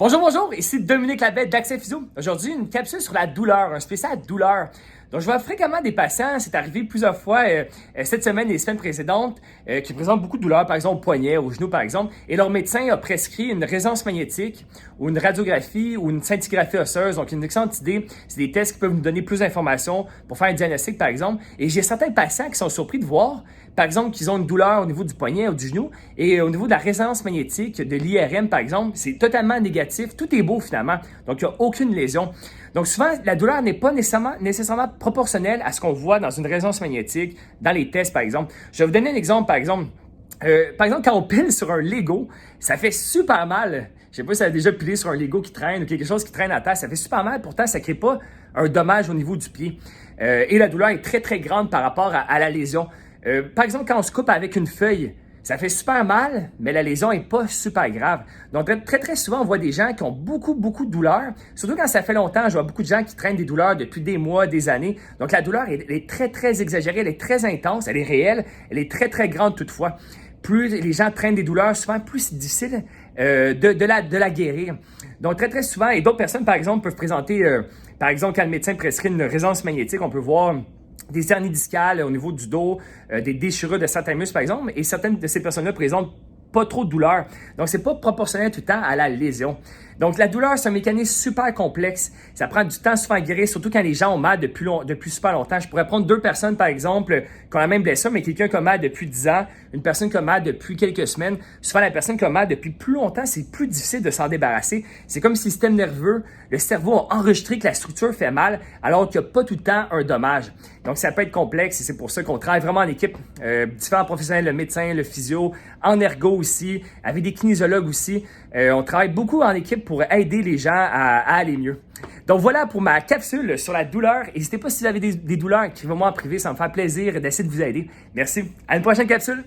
Bonjour, bonjour, ici Dominique Labelle d'Accès Physio. Aujourd'hui, une capsule sur la douleur, un spécial douleur. Donc, je vois fréquemment des patients, c'est arrivé plusieurs fois cette semaine et les semaines précédentes, qui présentent beaucoup de douleurs, par exemple au poignet, au genou, par exemple, et leur médecin a prescrit une résonance magnétique ou une radiographie ou une scintigraphie osseuse. Donc, une excellente idée. C'est des tests qui peuvent nous donner plus d'informations pour faire un diagnostic, par exemple. Et j'ai certains patients qui sont surpris de voir, par exemple, qu'ils ont une douleur au niveau du poignet ou du genou et au niveau de la résonance magnétique, de l'IRM, par exemple, c'est totalement négatif. Tout est beau, finalement. Donc, il n'y a aucune lésion. Donc, souvent, la douleur n'est pas nécessairement proportionnelle à ce qu'on voit dans une résonance magnétique, dans les tests, par exemple. Je vais vous donner un exemple, par exemple. Quand on pile sur un Lego, ça fait super mal. Je sais pas si vous avez déjà pilé sur un Lego qui traîne ou quelque chose qui traîne à terre. Ça fait super mal. Pourtant, ça ne crée pas un dommage au niveau du pied. Et la douleur est très, très grande par rapport à la lésion. Par exemple, quand on se coupe avec une feuille, ça fait super mal, mais la lésion n'est pas super grave. Donc, très, très souvent, on voit des gens qui ont beaucoup, beaucoup de douleurs. Surtout quand ça fait longtemps, je vois beaucoup de gens qui traînent des douleurs depuis des mois, des années. Donc, la douleur, elle est très, très exagérée, elle est très intense, elle est réelle, elle est très, très grande toutefois. Plus les gens traînent des douleurs, souvent, plus c'est difficile de la guérir. Donc, très, très souvent, et d'autres personnes, par exemple, peuvent présenter, par exemple, quand le médecin prescrit une résonance magnétique, on peut voir des hernies discales au niveau du dos, des déchirures de certains muscles, par exemple, et certaines de ces personnes-là présentent pas trop de douleur. Donc, c'est pas proportionnel tout le temps à la lésion. Donc, la douleur, c'est un mécanisme super complexe. Ça prend du temps souvent à guérir, surtout quand les gens ont mal depuis super longtemps. Je pourrais prendre deux personnes, par exemple, qui ont la même blessure, mais quelqu'un qui a mal depuis 10 ans, une personne qui a mal depuis quelques semaines. Souvent, la personne qui a mal depuis plus longtemps, c'est plus difficile de s'en débarrasser. C'est comme si le système nerveux, le cerveau a enregistré que la structure fait mal, alors qu'il n'y a pas tout le temps un dommage. Donc, ça peut être complexe et c'est pour ça qu'on travaille vraiment en équipe. Différents professionnels, le médecin, le physio, en ergo aussi, avec des kinésiologues aussi. On travaille beaucoup en équipe pour aider les gens à aller mieux. Donc voilà pour ma capsule sur la douleur. N'hésitez pas si vous avez des douleurs, écrivez-moi en privé, ça me fait plaisir d'essayer de vous aider. Merci. À une prochaine capsule.